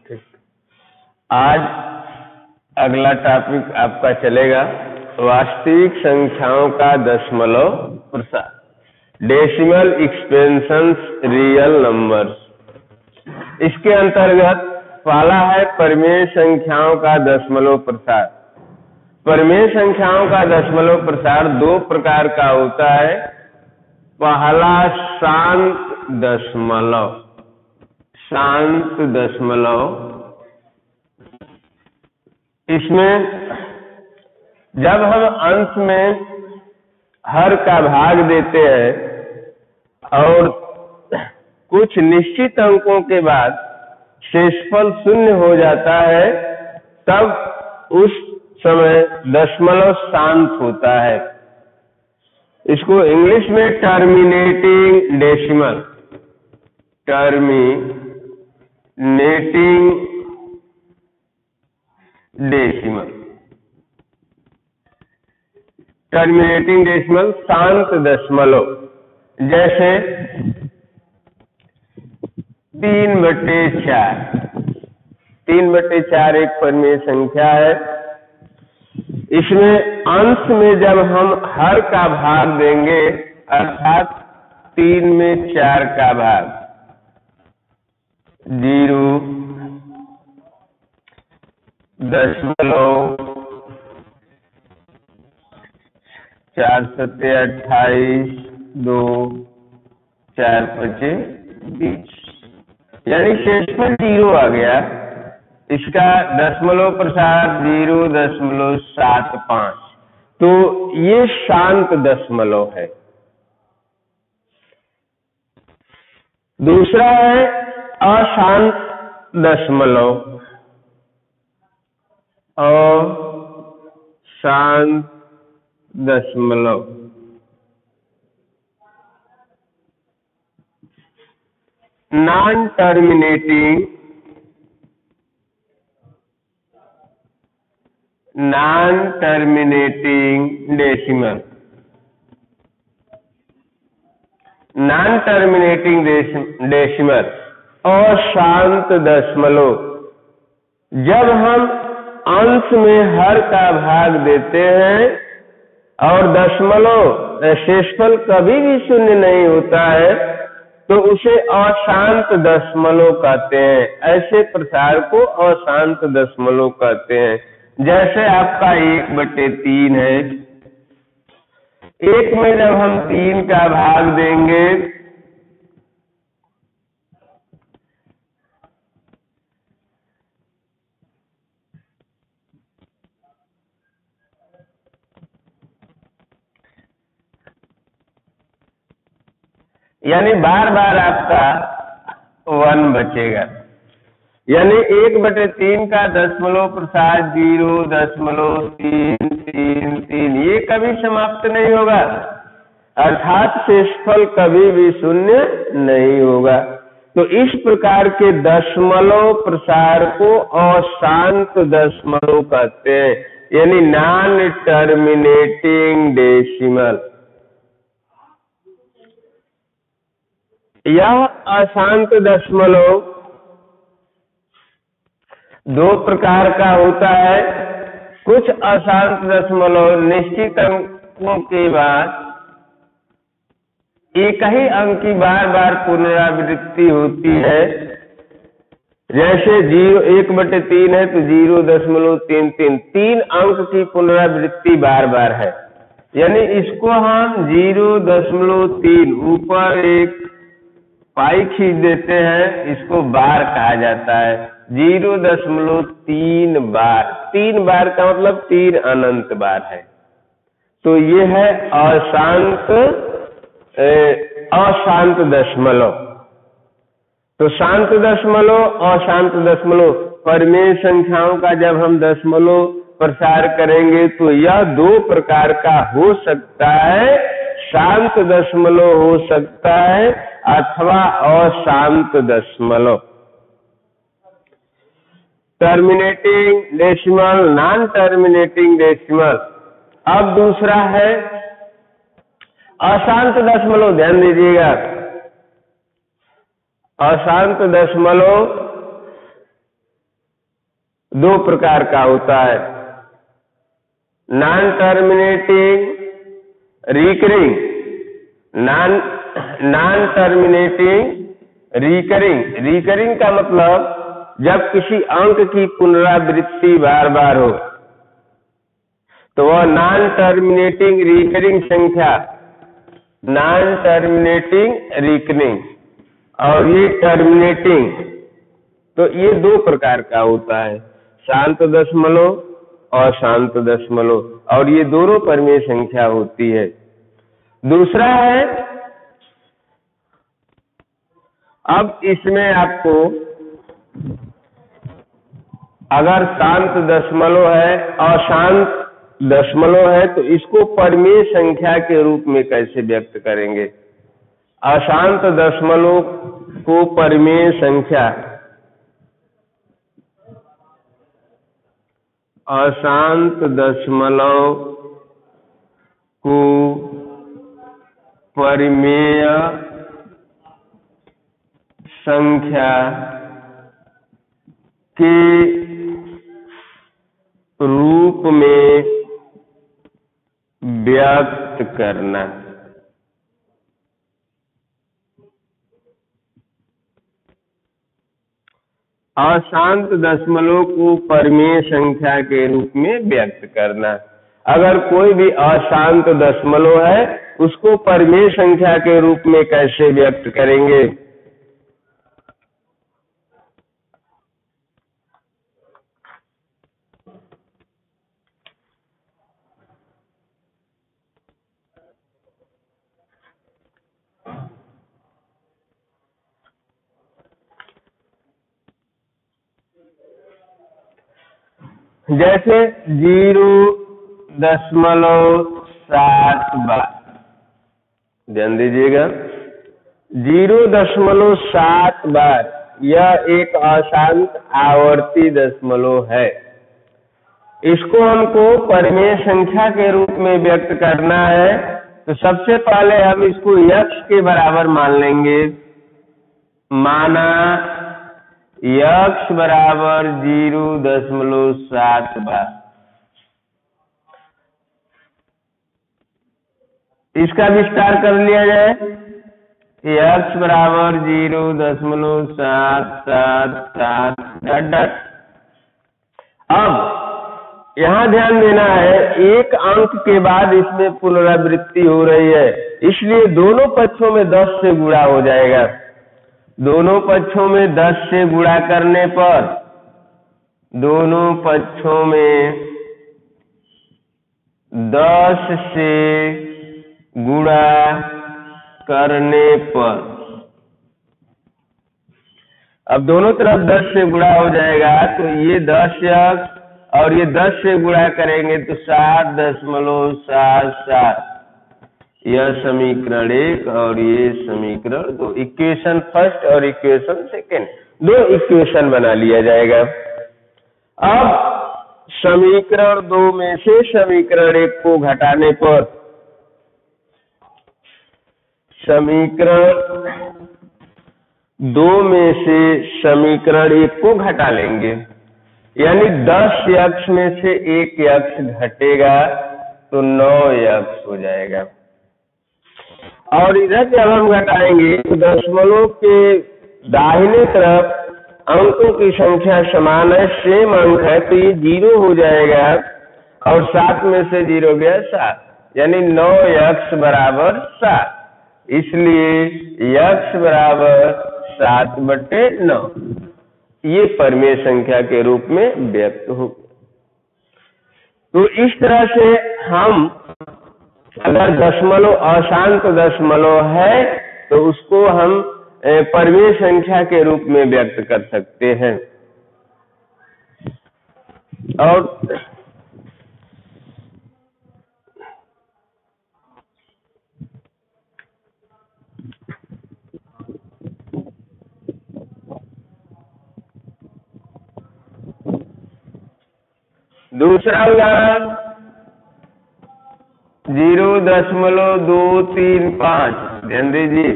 ठीक। आज अगला टॉपिक आपका चलेगा वास्तविक संख्याओं का दशमलव प्रसार, डेसिमल एक्सपेंशंस रियल नंबर्स। इसके अंतर्गत पहला है परिमेय संख्याओं का दशमलव प्रसार। परिमेय संख्याओं का दशमलव प्रसार दो प्रकार का होता है। पहला शांत दशमलव, शांत दशमलव। इसमें जब हम अंश में हर का भाग देते हैं और कुछ निश्चित अंकों के बाद शेषफल शून्य हो जाता है, तब उस समय दशमलव शांत होता है। इसको इंग्लिश में terminating decimal, terminating decimal, terminating decimal, शांत दशमलव। जैसे 3/4, 3/4 एक परिमेय संख्या है। इसमें अंश में जब हम हर का भाग देंगे, अर्थात 3/4 का भाग, 0.42728 2 4 5 20, यानी शेषफल 0 आ गया। इसका दशमलव प्रसार 0.75। तो ये शांत दशमलव है। दूसरा है अशांत दशमलव, अशांत दशमलव। Non terminating, non terminating decimal, non terminating decimal, अशांत दशमलव। जब हम अंश में हर का भाग देते हैं और दशमलव शेषफल कभी भी शून्य नहीं होता है, तो उसे अशांत दशमलव कहते हैं। ऐसे प्रसार को अशांत दशमलव कहते हैं। जैसे आपका 1/3 है, एक में जब हम 3 का भाग देंगे, यानी बार बार आपका 1 बचेगा। यानी 1/3 का दशमलव प्रसार 0.333, ये कभी समाप्त नहीं होगा, अर्थात शेषफल कभी भी शून्य नहीं होगा। तो इस प्रकार के दशमलव प्रसार को अशांत दशमलव कहते हैं, यानी नॉन टर्मिनेटिंग डेसिमल। यह अशांत दशमलव दो प्रकार का होता है। कुछ अशांत दशमलव निश्चित अंकों के बाद एक ही अंक की बार बार पुनरावृत्ति होती है। जैसे 1/3 है तो 0.33, 3 अंक की पुनरावृत्ति बार बार है, यानी इसको हम 0.3 ऊपर एक पाई खींच देते हैं, इसको बार कहा जाता है। 0.3 बार, 3 बार का मतलब 3 अनंत बार है। तो ये है अशांत दशमलव। तो शांत दशमलव, अशांत दशमलव, परिमेय संख्याओं का जब हम दशमलव प्रसार करेंगे तो यह दो प्रकार का हो सकता है। शांत दशमलव हो सकता है अथवा अशांत दशमलव। Terminating decimal, non terminating decimal. अब दूसरा है अशांत दशमलव। ध्यान दीजिएगा, अशांत दशमलव दो प्रकार का होता है, non terminating recurring, non terminating recurring. Recurring का मतलब जब किसी अंक की पुनरावृत्ति बार बार हो तो वह नॉन टर्मिनेटिंग रिकरिंग संख्या, नॉन टर्मिनेटिंग रिकरिंग, और ये टर्मिनेटिंग। तो ये दो प्रकार का होता है, शांत दशमलव और अशांत दशमलव, और ये दोनों परिमेय संख्या होती है। दूसरा है, अब इसमें आपको अगर शांत दशमलव है, अशांत दशमलव है, तो इसको परिमेय संख्या के रूप में कैसे व्यक्त करेंगे? अशांत दशमलव को परिमेय संख्या, अशांत दशमलव को परिमेय संख्या के रूप में व्यक्त करना। अशांत दशमलव को परिमेय संख्या के रूप में व्यक्त करना। अगर कोई भी अशांत दशमलव है उसको परिमेय संख्या के रूप में कैसे व्यक्त करेंगे? जैसे 0.7 बार, ध्यान दीजिएगा, 0.7 बार यह एक अशांत आवर्ती दशमलव है। इसको हमको परिमेय संख्या के रूप में व्यक्त करना है, तो सबसे पहले हम इसको x के बराबर मान लेंगे। माना x बराबर 0.7 बार। इसका विस्तार कर लिया जाए, x बराबर 0.777। अब यहाँ ध्यान देना है, एक अंक के बाद इसमें पुनरावृत्ति हो रही है, इसलिए दोनों पक्षों में 10 से गुणा हो जाएगा। दोनों पक्षों में 10 से गुणा करने पर, दोनों पक्षों में 10 से गुणा करने पर, अब दोनों तरफ 10 से गुणा हो जाएगा, तो ये 10x और ये 10 से गुणा करेंगे तो 7.77। यह समीकरण 1 और ये समीकरण 2, इक्वेशन फर्स्ट और इक्वेशन सेकेंड, दो इक्वेशन बना लिया जाएगा। अब समीकरण 2 में से समीकरण 1 को घटाने पर, समीकरण 2 में से समीकरण 1 को घटा लेंगे, यानी 10x में से 1x घटेगा तो 9x हो जाएगा। और इधर जब हम घटाएंगे तो दशमलव के दाहिने तरफ अंकों की संख्या समान है, सेम अंक है, तो ये 0 हो जाएगा और 7 में से 0 गया 7, यानी 9x बराबर 7। इसलिए x बराबर 7/9 ये परिमेय संख्या के रूप में व्यक्त हो। तो इस तरह से हम अगर दशमलव अशांत दशमलव है तो उसको हम परिमेय संख्या के रूप में व्यक्त कर सकते हैं। और दूसरा उदाहरण 0.235, ध्यान दीजिए,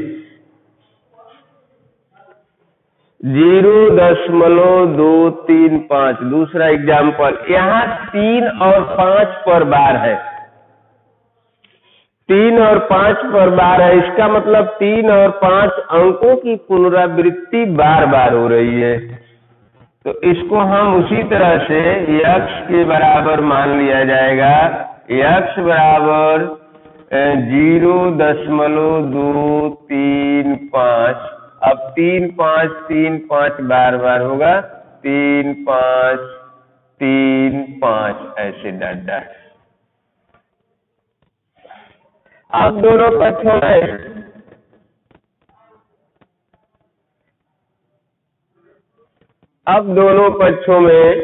0.235। दूसरा एग्जाम्पल, यहाँ 3 और 5 पर बार है, 3 और 5 पर बार है, इसका मतलब 3 और 5 अंकों की पुनरावृत्ति बार बार हो रही है। तो इसको हम उसी तरह से x के बराबर मान लिया जाएगा, x बराबर 0.235। अब 3 5 3 5 बार बार होगा, 3 5 3 5 ऐसे डॉट डॉट। अब दोनों पक्षों में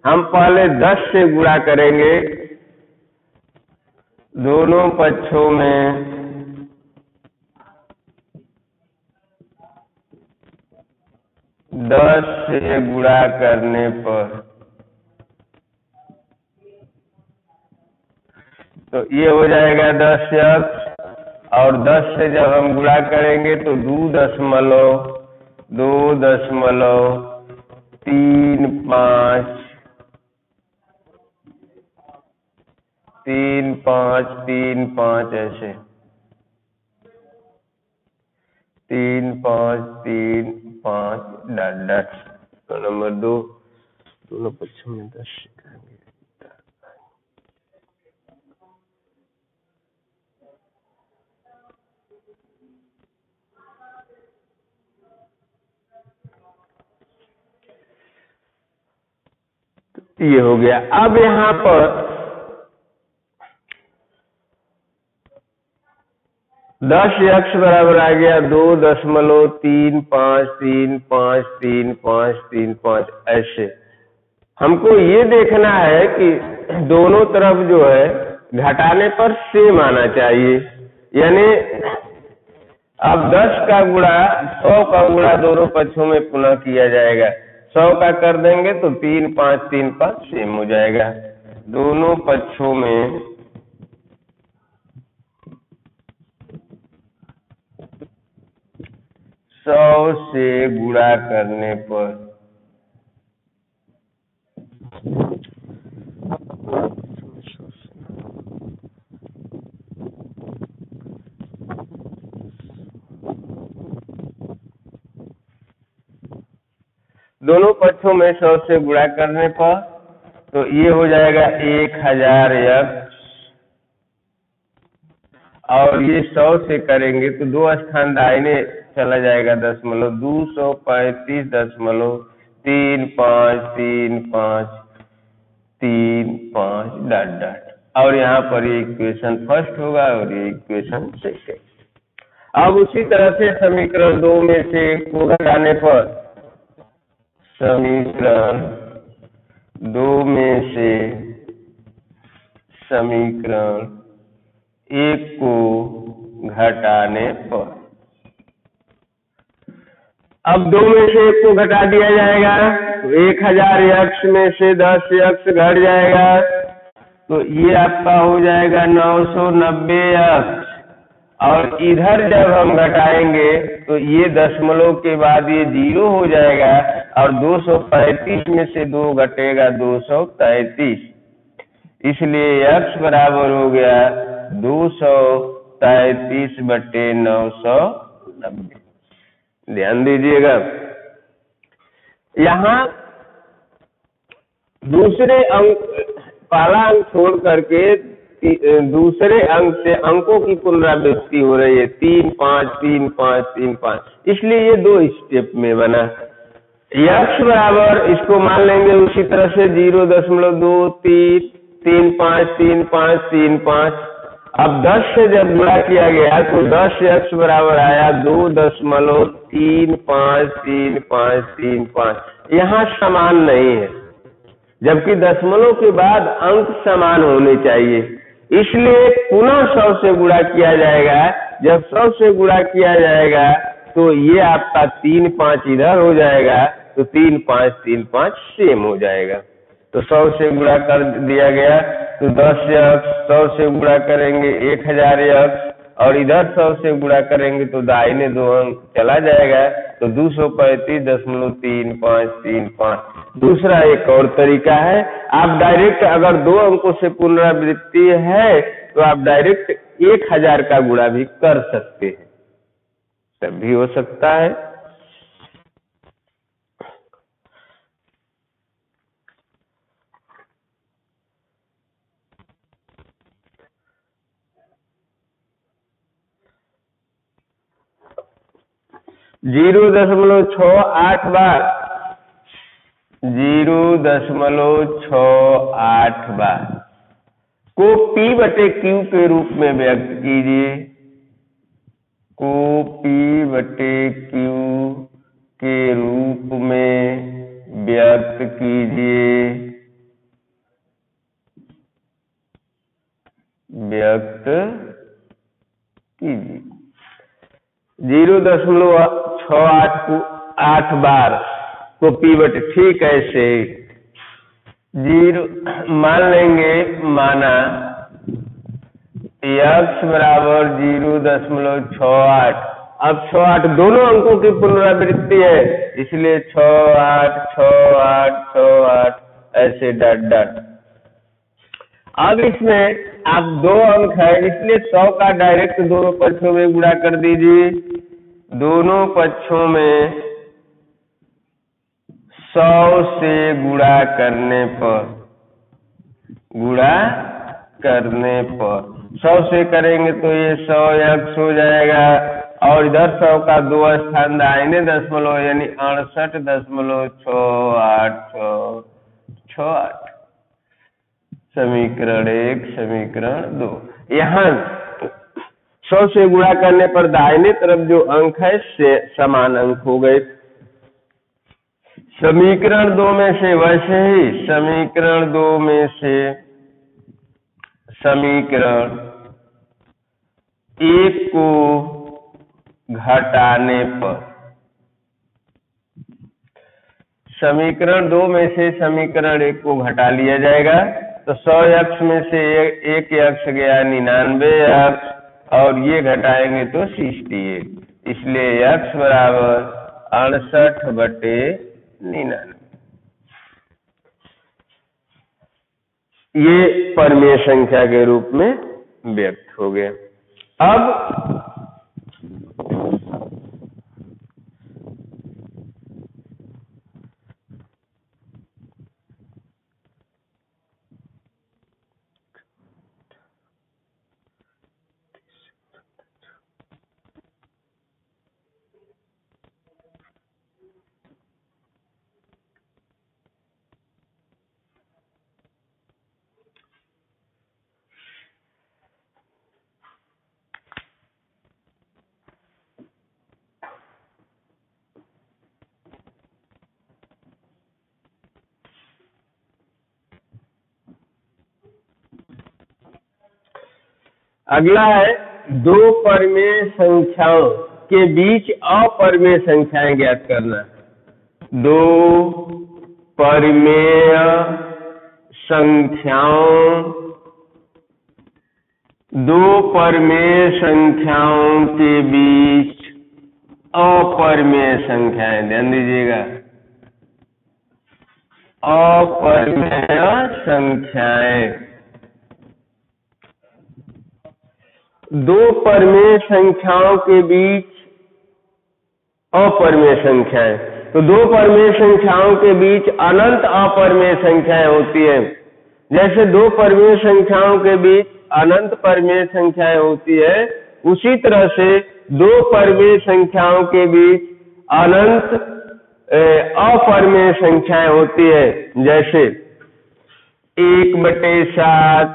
हम पहले 10 से गुणा करेंगे। दोनों पक्षों में 10 से गुणा करने पर, तो ये हो जाएगा 10x, और 10 से जब हम गुणा करेंगे तो 2.35 ऐसे 3 5 3 5 डॉट डॉट। तो नंबर 2, दोनों पक्षों में 10 सिखाएंगे। ये हो गया। अब यहाँ पर 10x बराबर आ गया 2.3535335 ऐसे। हमको ये देखना है कि दोनों तरफ जो है घटाने पर सेम आना चाहिए, यानी अब 10 का गुणा 100 का गुणा दोनों पक्षों में पुनः किया जाएगा। 100 का कर देंगे तो 3 5 3 5 सेम हो जाएगा। दोनों पक्षों में 100 से गुणा करने पर दोनों पक्षों में 100 से गुणा करने पर तो ये हो जाएगा 1000x, और ये 100 से करेंगे तो 2 स्थान दाहिने चला जाएगा, 235.35 डॉट डॉट। और यहाँ पर ये इक्वेशन फर्स्ट होगा और ये इक्वेशन सेकंड। अब उसी तरह से समीकरण 2 में से को घटाने पर, समीकरण 2 में से समीकरण 1 को घटाने पर, अब 2 में से 1 को घटा दिया जाएगा तो 1000x में से 10x घट जाएगा, तो ये आपका हो जाएगा 990x। और इधर जब हम घटाएंगे तो ये दशमलव के बाद ये 0 हो जाएगा, और 235 में से 2 घटेगा 233, इसलिए x बराबर हो गया 233/990। ध्यान दीजिएगा, यहाँ दूसरे अंक, पहला अंक छोड़ करके दूसरे अंक से अंकों की पुनरावृत्ति हो रही है, 3 5 3 5 3 5, इसलिए ये 2 स्टेप में बना। x बराबर इसको मान लेंगे उसी तरह से 0.23353535। अब 10 से जब गुणा किया गया तो 10x बराबर आया 2.35335। यहाँ समान नहीं है, जबकि दशमलव के बाद अंक समान होने चाहिए, इसलिए पुनः 100 से गुणा किया जाएगा। जब 100 से गुणा किया जाएगा तो ये आपका 3 5 इधर हो जाएगा, तो 3 5 3 5 सेम हो जाएगा। तो 100 से गुणा कर दिया गया तो 10x, 100 से गुणा करेंगे 1000x, और इधर 100 से गुणा करेंगे तो दाहिने 2 अंक चला जाएगा, तो 235.355। दूसरा एक और तरीका है, आप डायरेक्ट अगर 2 अंकों से पुनरावृत्ति है तो आप डायरेक्ट 1000 का गुणा भी कर सकते हैं, तब भी हो सकता है। 0.68 बार 0.68 बार को P/Q के रूप में व्यक्त कीजिए, को P/Q के रूप में व्यक्त कीजिए, व्यक्त कीजिए। 0.68 बार को P/T, ठीक ऐसे 0 मान लेंगे, माना x बराबर 0.68। अब 68 दोनों अंकों की पुनरावृत्ति है, इसलिए 68 68 68 ऐसे डॉट डॉट। अब इसमें आप 2 अंक है, इसलिए 100 का डायरेक्ट दोनों पक्षों में गुणा कर दीजिए। दोनों पक्षों में 100 से गुणा करने पर 100 से करेंगे तो ये 100x हो जाएगा, और इधर 100 का 2 स्थान दाहिने दशमलव यानी 68.6868। समीकरण 1 समीकरण 2। यहाँ 100 से गुणा करने पर दाहिने तरफ जो अंक है से समान अंक हो गए। समीकरण 2 में से वैसे ही समीकरण 2 में से समीकरण 1 को घटाने पर, समीकरण 2 में से समीकरण 1 को घटा लिया जाएगा, तो 100x में से 1x गया 99x, और ये घटाएंगे तो 68, इसलिए x बराबर 68/99। ये परमेय संख्या के रूप में व्यक्त हो गए। अब अगला है 2 परमेय संख्याओं के बीच अपरमेय संख्याएं ज्ञात करना। 2 परमेय संख्याओं के बीच अपरमेय संख्याएं, ध्यान दीजिएगा, अपरमेय संख्याएं। 2 परमेय संख्याओं के बीच अपरमेय संख्याएं, तो 2 परमेय संख्याओं के बीच अनंत अपरमेय संख्याएं होती है। जैसे 2 परमेय संख्याओं के बीच अनंत परमेय संख्याएं होती है, उसी तरह से 2 परमेय संख्याओं के बीच अनंत अपरमेय संख्याएं होती है। जैसे 1/7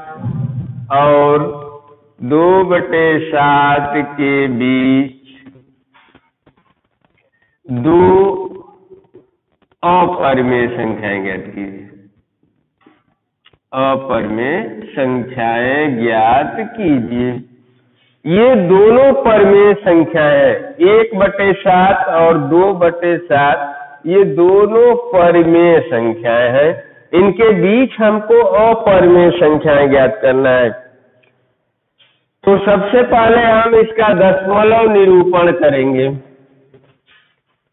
और 2/7 के बीच 2 अपरमेय संख्याएं ज्ञात कीजिए। अपरमेय संख्याएं ज्ञात कीजिए। ये दोनों परमेय संख्याएं हैं, 1/7 और 2/7, ये दोनों परमेय संख्याएं हैं। इनके बीच हमको अपरमेय संख्याएं ज्ञात करना है। तो सबसे पहले हम इसका दशमलव निरूपण करेंगे,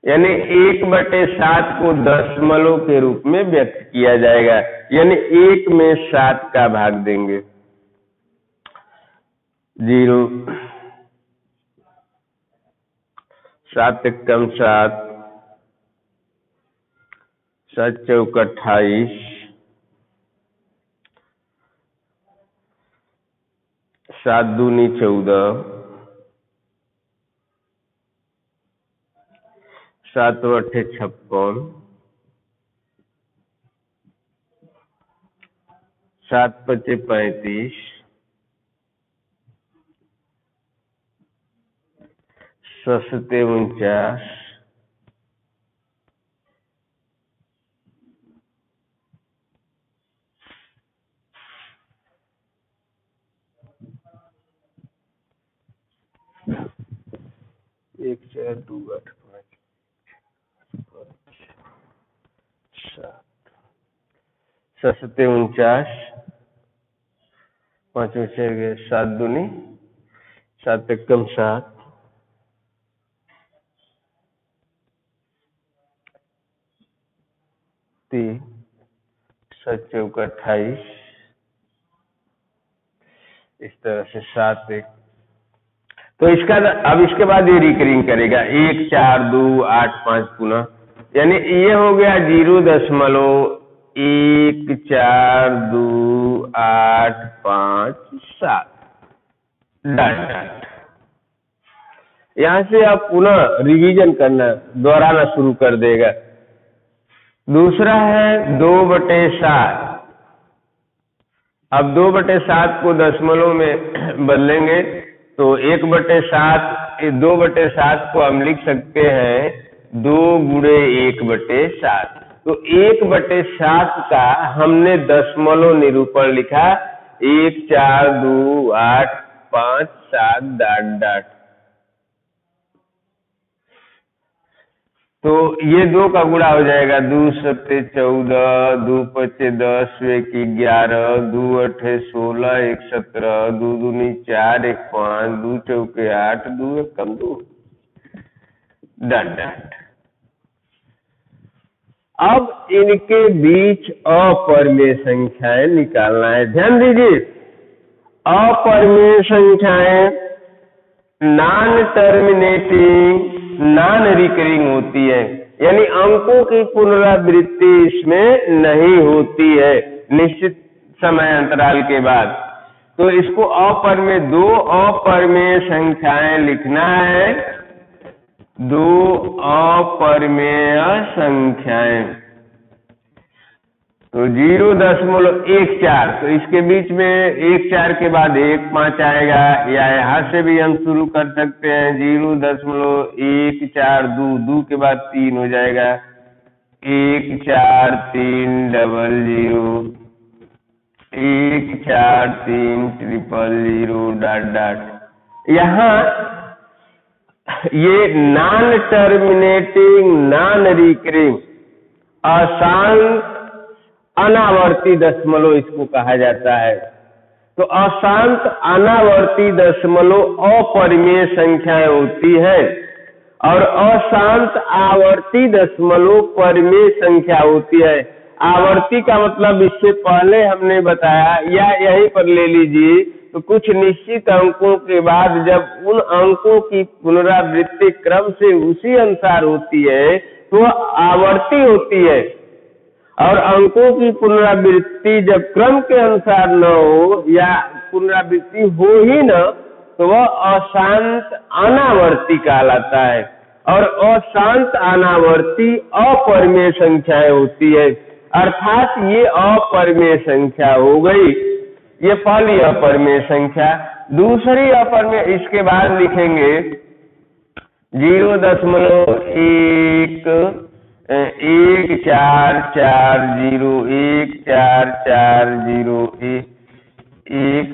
यानी 1/7 को दशमलव के रूप में व्यक्त किया जाएगा, यानी 1 में 7 का भाग देंगे। 0, 7 एकम 7, 7 चौक 28, 7 दूनी 14, 7 अठे 56, 7 पचे 35, 7 सते 49, 1 4 2 8 5 7, 7 सते 49, 5 4 गए 7 दूनी 7 एकम 7, 3, 7 चौक 28, इस तरह से 7 1। तो इसका अब इसके बाद ये रिकरिंग करेगा 1 4 2 8 5 पुनः, यानी ये हो गया 0.1 4 2 8 5 7 डॉट। यहाँ से आप पुनः रिवीजन करना, दोहराना शुरू कर देगा। दूसरा है 2/7। अब 2/7 को दशमलव में बदलेंगे तो 1/7, 2/7 को हम लिख सकते हैं 2 गुणे 1/7। तो 1/7 का हमने दशमलव निरूपण लिखा 1 4 2 8 5 7 डॉट डॉट। तो ये 2 का गुणा हो जाएगा 2 सत्ते 14, 2 पचे 10, 1 11, 2 अठे 16, 1 17, 2 दूनी 4, 1 5, 2 चौके 8, 2 एकम 2 डॉट डॉट। अब इनके बीच अपरिमेय संख्याएं निकालना है। ध्यान दीजिए, अपरिमेय संख्याएं नॉन टर्मिनेटिंग, नॉन रिकरिंग होती है, यानी अंकों की पुनरावृत्ति इसमें नहीं होती है निश्चित समय अंतराल के बाद। तो इसको अपरिमेय, 2 अपरिमेय संख्याएं लिखना है, 2 अपरिमेय संख्याएं। तो 0.14, तो इसके बीच में 1 4 के बाद 1 5 आएगा, या यहाँ से भी हम शुरू कर सकते हैं 0.1 4 2, 2 के बाद 3 हो जाएगा 1 4 3 00, 1 4 3 000 डॉट डॉट। यहाँ ये नॉन टर्मिनेटिंग, नॉन रिकरिंग, अशांत अनावर्ती दशमलव इसको कहा जाता है। तो अशांत अनावर्ती दशमलव अपरिमेय संख्याएं होती है और अशांत आवर्ती दशमलव परिमेय संख्या होती है। आवर्ती का मतलब इससे पहले हमने बताया, या यहीं पर ले लीजिए, तो कुछ निश्चित अंकों के बाद जब उन अंकों की पुनरावृत्ति क्रम से उसी अनुसार होती है तो आवर्ती होती है, और अंकों की पुनरावृत्ति जब क्रम के अनुसार न हो या पुनरावृत्ति हो ही न, तो वह अशांत अनावर्ती कहलाता है। और अशांत अनावर्ती अपरिमेय संख्याएं होती है, अर्थात ये अपरिमेय संख्या हो गई, ये पहली अपरिमेय संख्या। दूसरी अपरिमेय इसके बाद लिखेंगे 0.1 1 4 4 0 1 4 4 0 1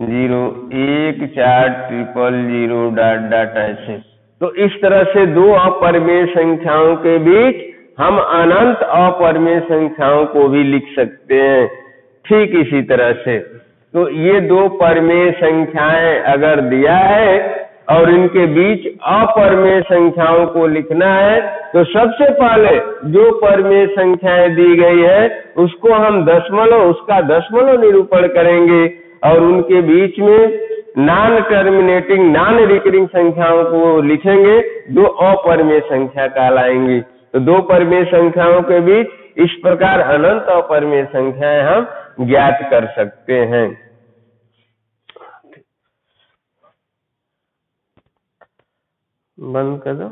0 1 4 000 डॉट डॉट ऐसे। तो इस तरह से 2 अपरिमेय संख्याओं के बीच हम अनंत अपरिमेय संख्याओं को भी लिख सकते हैं। ठीक इसी तरह से तो ये दो परमेय संख्याएं अगर दिया है और इनके बीच अपरमेय संख्याओं को लिखना है, तो सबसे पहले जो परमेय संख्याएं दी गई है उसको हम उसका दशमलव निरूपण करेंगे और उनके बीच में नॉन टर्मिनेटिंग नॉन रिकरिंग संख्याओं को लिखेंगे जो अपरमेय संख्या कहलाएंगी। तो दो परमेय संख्याओं के बीच इस प्रकार अनंत अपरमेय संख्याएं हम ज्ञात कर सकते हैं। बंद कर दो।